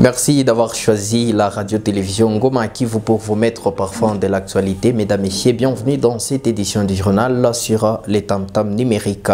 Merci d'avoir choisi la radio-télévision Ngoma Kivu pour vous mettre au parfum de l'actualité. Mesdames, Messieurs, bienvenue dans cette édition du journal sur les tam-tams numériques.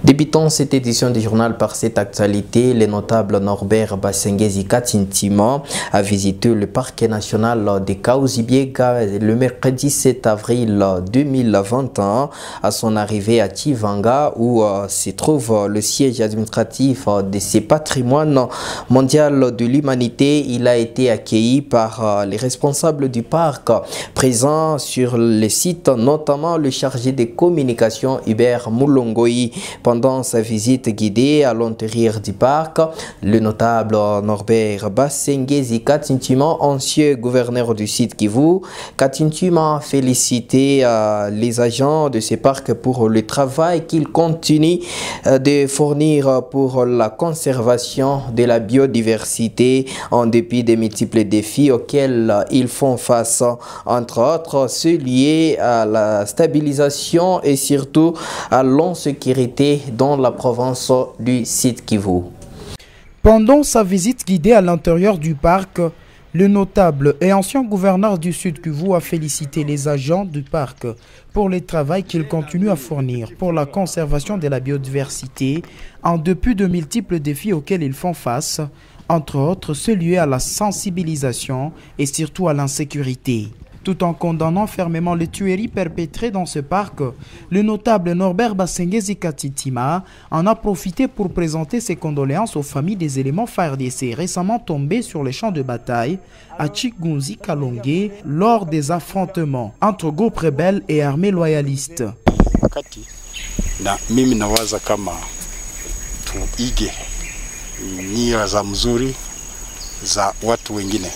Débutons cette édition du journal par cette actualité. Le notable Norbert Basengezi Katintima a visité le parc national de Kahuzi-Biega le mercredi 7 avril 2021 à son arrivée à Chivanga où se trouve le siège administratif de ce patrimoine mondial de l'humanité. Il a été accueilli par les responsables du parc présents sur le site, notamment le chargé des communications Hubert Moulongoi. Pendant sa visite guidée à l'intérieur du parc, le notable Norbert Basengezi Katintima, ancien gouverneur du site Kivu, Katintima a félicité les agents de ce parc pour le travail qu'ils continuent de fournir pour la conservation de la biodiversité en dépit des multiples défis auxquels ils font face, entre autres ceux liés à la stabilisation et surtout à l'insécurité dans la province du site Kivu. Pendant sa visite guidée à l'intérieur du parc, le notable et ancien gouverneur du Sud Kivu a félicité les agents du parc pour le travail qu'ils continuent à fournir pour la conservation de la biodiversité en dépit de multiples défis auxquels ils font face, entre autres ceux liés à la sensibilisation et surtout à l'insécurité. Tout en condamnant fermement les tueries perpétrées dans ce parc, le notable Norbert Basengezi Katintima en a profité pour présenter ses condoléances aux familles des éléments FARDC récemment tombés sur les champs de bataille à Chigunzi Kalonge lors des affrontements entre groupes rebelles et armées loyalistes. Na mimi nawaza kama tuige nia za mzuri za watu wengine,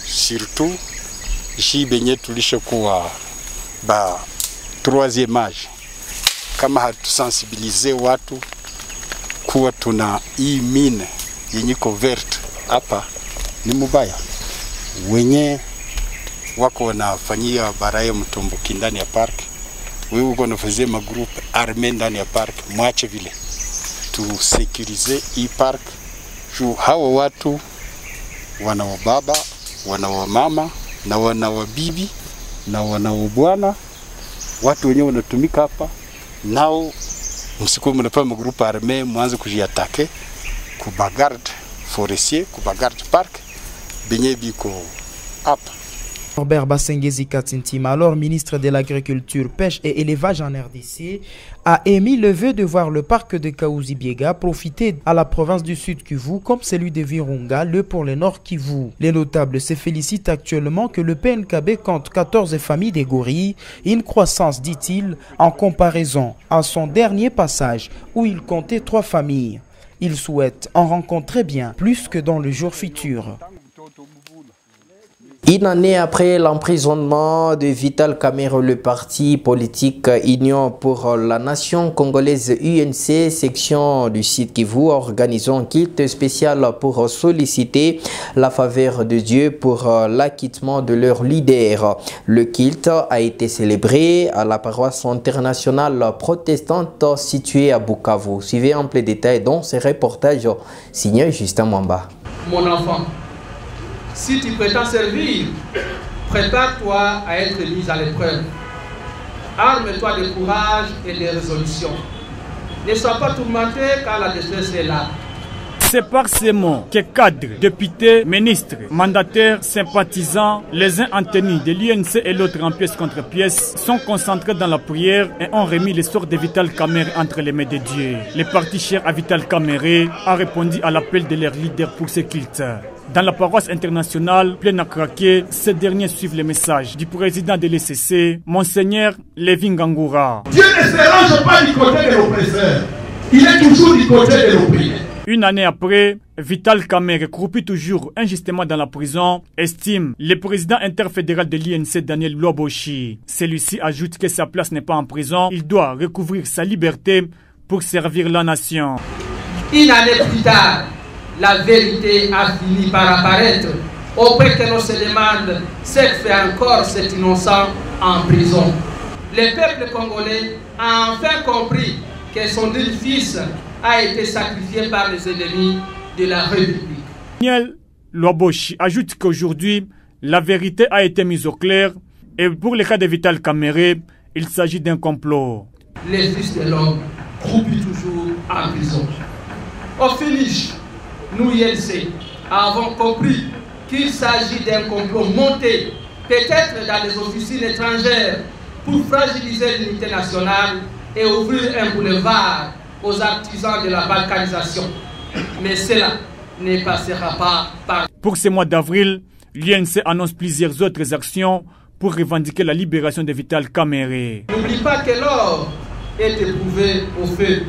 surtout ishi benye tulishokuwa ba troisième âge, kama hatusensibilize watu kuwa tuna hii mine yenye verte hapa ni mubaya. Wenye wako wanafanyia baraye mtumbuki ndani ya park, wewe uko unafanyia magroupe arme ndani ya park, mwache vile. Tusekurize hii park juu hawa watu wana wababa, wana wamama na wana wabibi na wana wabwana, watu wenyewe wanatumika hapa nao. Msikuwa mnapaa magrupa arme mwanze kujiatake kubagarde forestier, kubagarde park benye biko hapa. Norbert Basengezi Katintima, alors ministre de l'Agriculture, Pêche et Élevage en RDC, a émis le vœu de voir le parc de Kahuzi-Biega profiter à la province du Sud Kivu comme celui de Virunga, le pour le Nord Kivu. Les notables se félicitent actuellement que le PNKB compte 14 familles de gorilles, une croissance, dit-il, en comparaison à son dernier passage où il comptait 3 familles. Il souhaite en rencontrer bien plus que dans le jour futur. Une année après l'emprisonnement de Vital Kamerhe, le parti politique Union pour la Nation congolaise UNC, section du site Kivu, organise un culte spécial pour solliciter la faveur de Dieu pour l'acquittement de leur leader. Le culte a été célébré à la paroisse internationale protestante située à Bukavu. Suivez un peu de détails dans ce reportage signé Justin Mwamba. Mon enfant, si tu prétends servir, prépare-toi à être mis à l'épreuve. Arme-toi de courage et de résolution. Ne sois pas tourmenté car la détresse est là. C'est par ces mots que cadres, députés, ministres, mandataires, sympathisants, les uns en tenue de l'UNC et l'autre en pièce contre pièce, sont concentrés dans la prière et ont remis le sort de Vital Kamerhe entre les mains de Dieu. Le parti cher à Vital Kamerhe a répondu à l'appel de leur leader pour ce culte. Dans la paroisse internationale pleine à craquer, ces derniers suivent le message du président de l'ECC, Monseigneur Lévi Ngangura. Dieu ne se range pas du côté de l'oppresseur, il est toujours du côté de l'opprimé. Une année après, Vital Kamerhe, croupi toujours injustement dans la prison, estime le président interfédéral de l'INC, Daniel Lwaboshi. Celui-ci ajoute que sa place n'est pas en prison, il doit recouvrir sa liberté pour servir la nation. Une année plus tard, la vérité a fini par apparaître. Auprès que l'on se demande ce que fait encore cet innocent en prison. Le peuple congolais a enfin compris que son fils a été sacrifié par les ennemis de la République. Daniel Loaboshi ajoute qu'aujourd'hui, la vérité a été mise au clair et pour le cas de Vital Kamerhe, il s'agit d'un complot. Les fils de l'homme croupissent toujours en prison. Au finish, nous, INC, avons compris qu'il s'agit d'un complot monté, peut-être dans les officines étrangères, pour fragiliser l'unité nationale et ouvrir un boulevard aux artisans de la balkanisation. Mais cela ne passera pas par... Pour ce mois d'avril, l'INC annonce plusieurs autres actions pour revendiquer la libération de Vital Kamerhe. N'oublie pas que l'or est éprouvé au feu.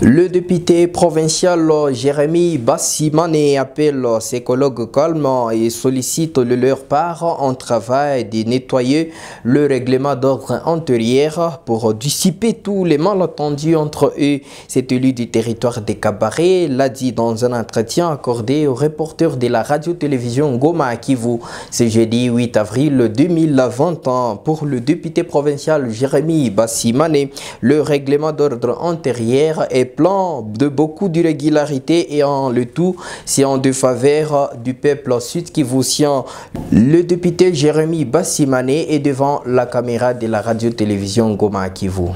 Le député provincial Jérémy Bassimane appelle ses collègues calmes et sollicite de leur part un travail de nettoyer le règlement d'ordre antérieur pour dissiper tous les malentendus entre eux. Cet élu du territoire des Cabarets l'a dit dans un entretien accordé au reporter de la radio-télévision Goma à Kivu. Ce jeudi 8 avril 2020, pour le député provincial Jérémy Bassimane, le règlement d'ordre antérieur est plein de beaucoup d'irrégularités et en le tout, c'est en défaveur du peuple sud-kivusien. Le député Jérémy Bassimane est devant la caméra de la radio-télévision Goma à Kivu.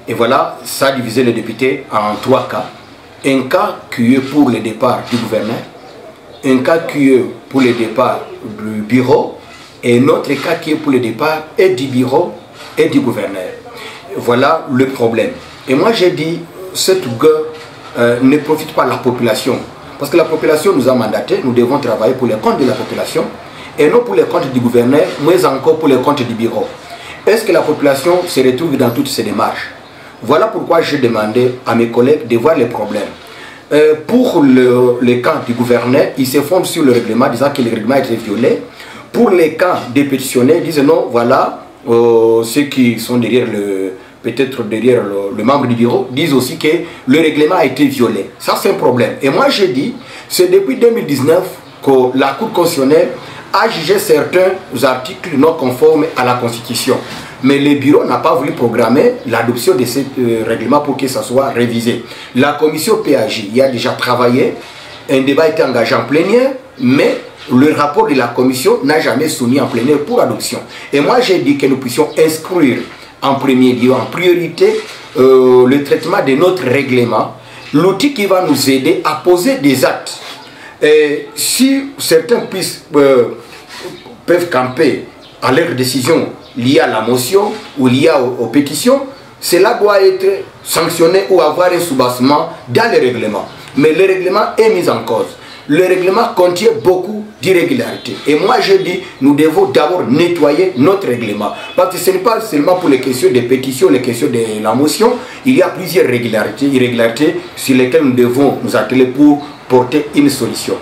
Et voilà, ça a divisé les députés en 3 cas. Un cas qui est pour le départ du gouverneur, un cas qui est pour le départ du bureau et un autre cas qui est pour le départ et du bureau et du gouverneur. Voilà le problème. Et moi j'ai dit, cette guerre ne profite pas à la population. Parce que la population nous a mandaté, nous devons travailler pour les comptes de la population et non pour les comptes du gouverneur, mais encore pour les comptes du bureau. Est-ce que la population se retrouve dans toutes ces démarches? Voilà pourquoi j'ai demandé à mes collègues de voir les problèmes. Pour les camps du gouverneur, ils se fondent sur le règlement, disant que le règlement a été violé. Pour les camps des pétitionnaires, ils disent non, voilà, ceux qui sont derrière peut-être derrière le membre du bureau, disent aussi que le règlement a été violé. Ça, c'est un problème. Et moi, j'ai dit, c'est depuis 2019 que la Cour constitutionnelle a jugé certains articles non conformes à la Constitution. Mais le bureau n'a pas voulu programmer l'adoption de ce règlement pour que ça soit révisé. La commission PAJ y a déjà travaillé, un débat a été engagé en plénière, mais le rapport de la commission n'a jamais soumis en plénière pour adoption. Et moi, j'ai dit que nous puissions inscrire en premier lieu, en priorité, le traitement de notre règlement, l'outil qui va nous aider à poser des actes. Et si certains peuvent camper à leur décision liée à la motion ou liée aux pétitions, cela doit être sanctionné ou avoir un soubassement dans le règlement. Mais le règlement est mis en cause. Le règlement contient beaucoup d'irrégularités. Et moi je dis, nous devons d'abord nettoyer notre règlement. Parce que ce n'est pas seulement pour les questions des pétitions, les questions de la motion. Il y a plusieurs irrégularités sur lesquelles nous devons nous atteler pour porter une solution.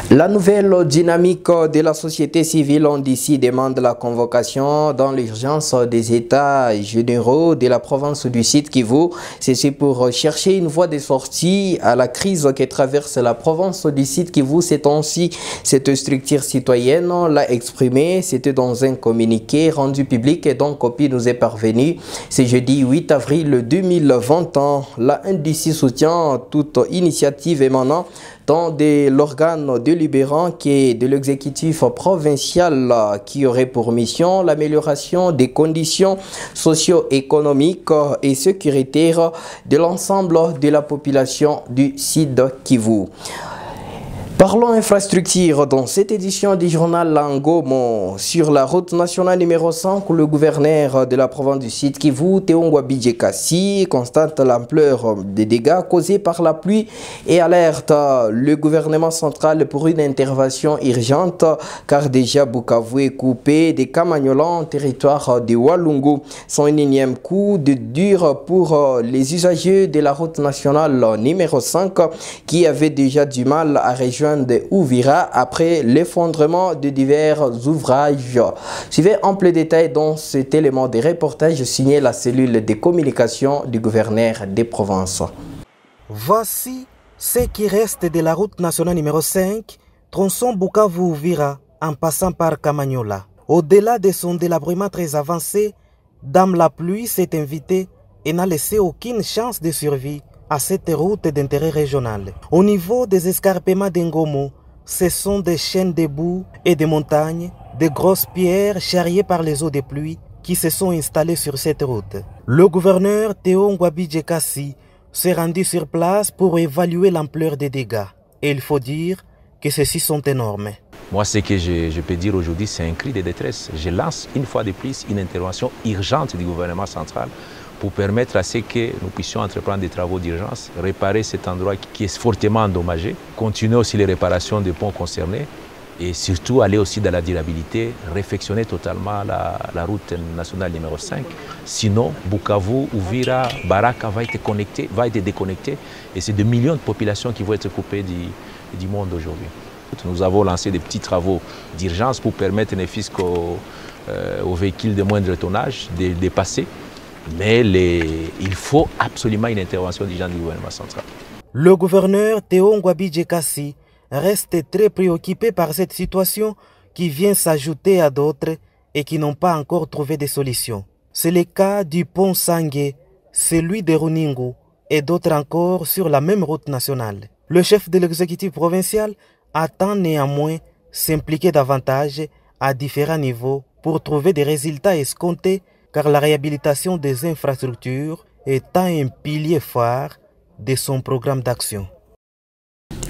La nouvelle dynamique de la société civile en d'ici demande la convocation dans l'urgence des états généraux de la province du Sud-Kivu. C'est pour chercher une voie de sortie à la crise qui traverse la province du Sud-Kivu. C'est ainsi cette structure citoyenne l'a exprimé. C'était dans un communiqué rendu public et dont copie nous est parvenue. C'est jeudi 8 avril 2020. La NDC soutient toute initiative émanant tant de l'organe délibérant qui de l'exécutif provincial qui aurait pour mission l'amélioration des conditions socio-économiques et sécuritaires de l'ensemble de la population du Sud-Kivu. Parlons infrastructure dans cette édition du journal Langomo. Sur la route nationale numéro 5, le gouverneur de la province du Sud-Kivu, Teongwa Bijekasi, constate l'ampleur des dégâts causés par la pluie et alerte le gouvernement central pour une intervention urgente car déjà Bukavu est coupé des Kamanyola en territoire de Walungu. Son énième coup de dur pour les usagers de la route nationale numéro 5 qui avaient déjà du mal à rejoindre de Ouvira après l'effondrement de divers ouvrages. Suivez ample détail dans cet élément de reportage signé la cellule de communication du gouverneur des provinces. Voici ce qui reste de la route nationale numéro 5, tronçon Bukavu-Ouvira en passant par Kamanyola. Au-delà de son délabrement très avancé, Dame la pluie s'est invitée et n'a laissé aucune chance de survie à cette route d'intérêt régional. Au niveau des escarpements d'Ngomo, Ce sont des chaînes de boue et des montagnes, de grosses pierres charriées par les eaux de pluie qui se sont installées sur cette route. Le gouverneur Théo Ngwabi Djekassi s'est rendu sur place pour évaluer l'ampleur des dégâts. Et il faut dire que ceux-ci sont énormes. Moi, ce que je peux dire aujourd'hui, c'est un cri de détresse. Je lance une fois de plus une intervention urgente du gouvernement central pour permettre à ce que nous puissions entreprendre des travaux d'urgence, réparer cet endroit qui est fortement endommagé, continuer aussi les réparations des ponts concernés et surtout aller aussi dans la durabilité, réfectionner totalement la route nationale numéro 5. Sinon, Bukavu, Uvira, Baraka va être déconnecté et c'est des millions de populations qui vont être coupées du monde aujourd'hui. Nous avons lancé des petits travaux d'urgence pour permettre ne fût-ce qu'aux véhicules de moindre tonnage de passer. Mais il faut absolument une intervention du gouvernement central. Le gouverneur Théo Ngwabi Djekassi reste très préoccupé par cette situation qui vient s'ajouter à d'autres et qui n'ont pas encore trouvé de solution. C'est le cas du pont Sangué, celui de Runingu et d'autres encore sur la même route nationale. Le chef de l'exécutif provincial attend néanmoins s'impliquer davantage à différents niveaux pour trouver des résultats escomptés, car la réhabilitation des infrastructures est un pilier phare de son programme d'action.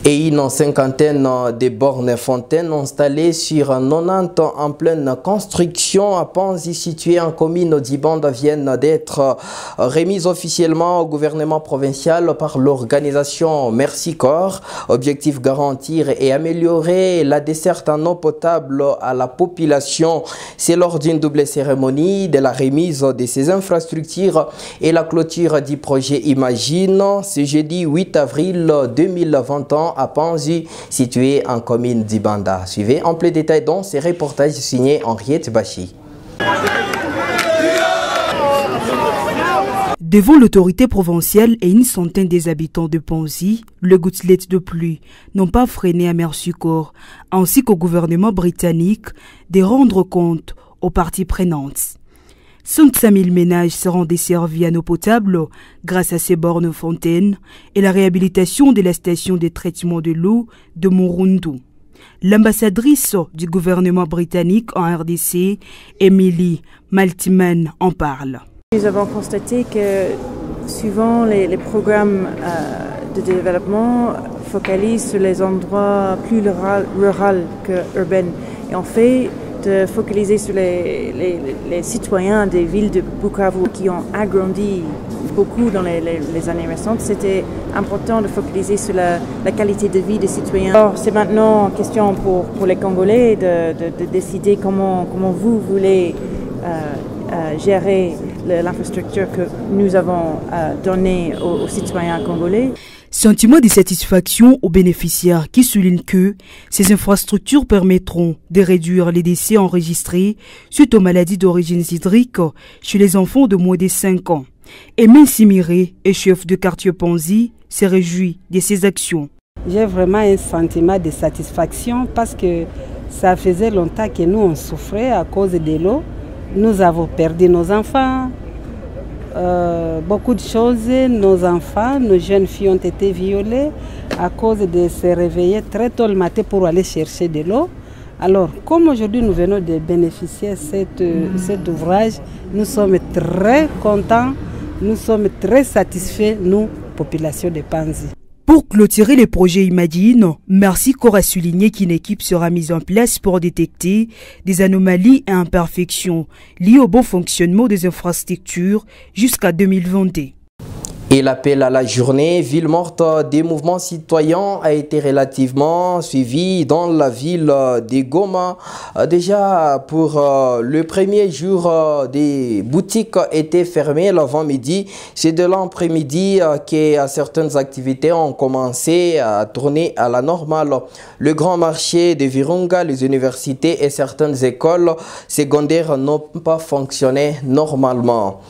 Et une cinquantaine de bornes fontaines installées sur 90 en pleine construction à Panzi, située en commune d'Ibanda, viennent d'être remises officiellement au gouvernement provincial par l'organisation Merci Corps. Objectif garantir et améliorer la desserte en eau potable à la population. C'est lors d'une double cérémonie de la remise de ces infrastructures et la clôture du projet Imagine, ce jeudi 8 avril 2021 à Panzi, situé en commune d'Ibanda. Suivez en plein détail dans ces reportages signés Henriette Bachi. Devant l'autorité provinciale et une centaine des habitants de Panzi, les gouttelettes de pluie n'ont pas freiné à Merci Corps, ainsi qu'au gouvernement britannique, de rendre compte aux parties prenantes. 105 000 ménages seront desservis en eau potable grâce à ces bornes fontaines et la réhabilitation de la station de traitement de l'eau de Murundu. L'ambassadrice du gouvernement britannique en RDC, Emily Maltiman, en parle. Nous avons constaté que souvent les programmes de développement focalisent sur les endroits plus ruraux que urbains. Et en fait, de focaliser sur les citoyens des villes de Bukavu qui ont agrandi beaucoup dans les années récentes. C'était important de focaliser sur la qualité de vie des citoyens. Alors, c'est maintenant question pour les Congolais de décider comment vous voulez gérer l'infrastructure que nous avons donnée aux citoyens congolais. Sentiment de satisfaction aux bénéficiaires qui soulignent que ces infrastructures permettront de réduire les décès enregistrés suite aux maladies d'origine hydrique chez les enfants de moins de 5 ans. Et Mensimiré, chef de quartier Panzi, se réjouit de ces actions. J'ai vraiment un sentiment de satisfaction parce que ça faisait longtemps que nous on souffrait à cause de l'eau. Nous avons perdu nos enfants. Beaucoup de choses, nos enfants, nos jeunes filles ont été violées à cause de se réveiller très tôt le matin pour aller chercher de l'eau. Alors, comme aujourd'hui nous venons de bénéficier de cet ouvrage, nous sommes très contents, nous sommes très satisfaits, nous, population de Panzi. Pour clôturer les projets Imagine, Merci Corps a souligné qu'une équipe sera mise en place pour détecter des anomalies et imperfections liées au bon fonctionnement des infrastructures jusqu'à 2022. Et l'appel à la journée ville morte des mouvements citoyens a été relativement suivi dans la ville de Goma. Déjà pour le premier jour, des boutiques étaient fermées l'avant-midi. C'est de l'après-midi que certaines activités ont commencé à tourner à la normale. Le grand marché de Virunga, les universités et certaines écoles secondaires n'ont pas fonctionné normalement.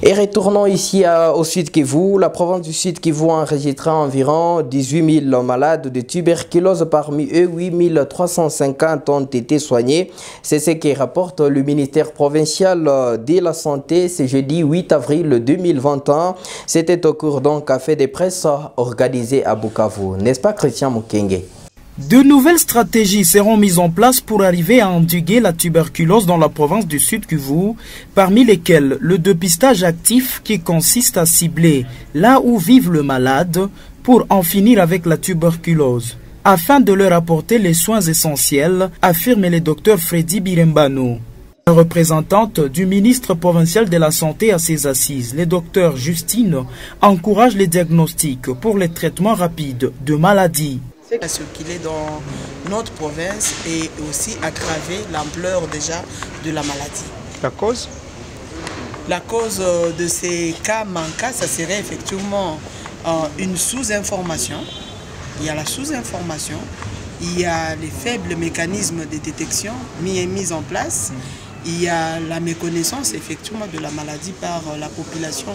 Et retournons ici au Sud Kivu. La province du Sud Kivu a enregistré environ 18 000 malades de tuberculose. Parmi eux, 8 350 ont été soignés. C'est ce que rapporte le ministère provincial de la Santé ce jeudi 8 avril 2021. C'était au cours d'un café de presse organisé à Bukavu. N'est-ce pas, Christian Mukenge? De nouvelles stratégies seront mises en place pour arriver à endiguer la tuberculose dans la province du Sud-Kivu, parmi lesquelles le dépistage actif qui consiste à cibler là où vivent le malade pour en finir avec la tuberculose, afin de leur apporter les soins essentiels, affirme le docteur Freddy Birembano. La représentante du ministre provincial de la Santé à ses assises, le docteur Justine, encourage les diagnostics pour les traitements rapides de maladies. À circuler dans notre province et aussi aggraver l'ampleur déjà de la maladie. La cause? La cause de ces cas manquants, ça serait effectivement une sous-information. Il y a la sous-information, il y a les faibles mécanismes de détection mis en place, il y a la méconnaissance effectivement de la maladie par la population,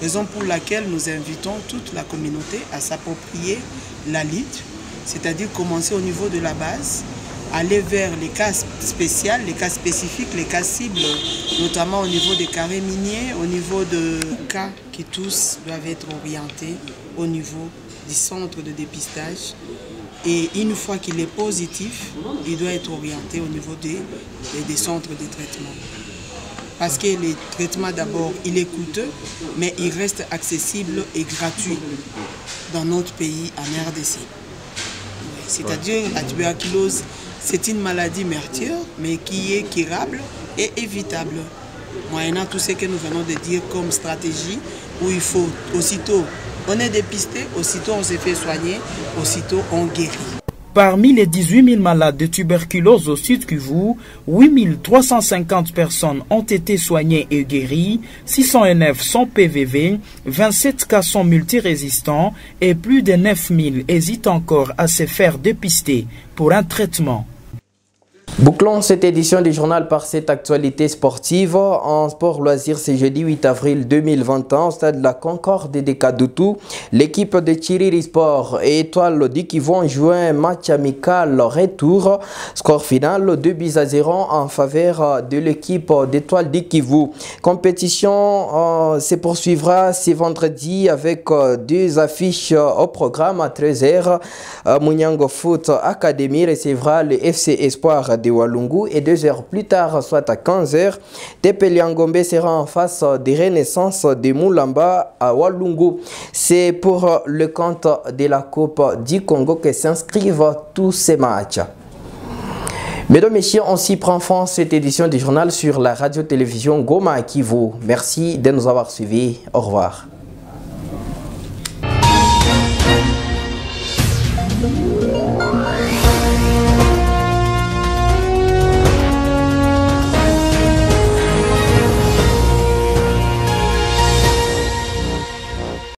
raison pour laquelle nous invitons toute la communauté à s'approprier la lutte, c'est-à-dire commencer au niveau de la base, aller vers les cas spéciaux, les cas spécifiques, les cas cibles, notamment au niveau des carrés miniers, au niveau de cas qui tous doivent être orientés au niveau du centre de dépistage. Et une fois qu'il est positif, il doit être orienté au niveau des centres de traitement. Parce que le traitement d'abord, il est coûteux, mais il reste accessible et gratuit dans notre pays, en RDC. C'est-à-dire la tuberculose, c'est une maladie meurtrière, mais qui est curable et évitable. Moyennant tout ce que nous venons de dire comme stratégie, où il faut aussitôt, on est dépisté, aussitôt on se fait soigner, aussitôt on guérit. Parmi les 18 000 malades de tuberculose au Sud-Kivu, 8 350 personnes ont été soignées et guéries, 609 sont PVV, 27 cas sont multirésistants et plus de 9 000 hésitent encore à se faire dépister pour un traitement. Bouclons cette édition du journal par cette actualité sportive. En sport loisirs, c'est jeudi 8 avril 2021 au stade de la Concorde de Kadoutou. L'équipe de Chiriri Sport et Étoile dit qu'ils vont jouer un match amical retour. Score final 2-0 en faveur de l'équipe d'Étoile du Kivu. Compétition se poursuivra ce vendredi avec deux affiches au programme à 13h. Munyango Foot Academy recevra le FC Espoir de Walungu et 2 heures plus tard, soit à 15h, Tepeliangombe sera en face des Renaissances de Moulamba à Walungu. C'est pour le compte de la Coupe du Congo que s'inscrivent tous ces matchs. Mesdames et messieurs, on s'y prend fin cette édition du journal sur la radio-télévision Goma Kivu. Merci de nous avoir suivis. Au revoir.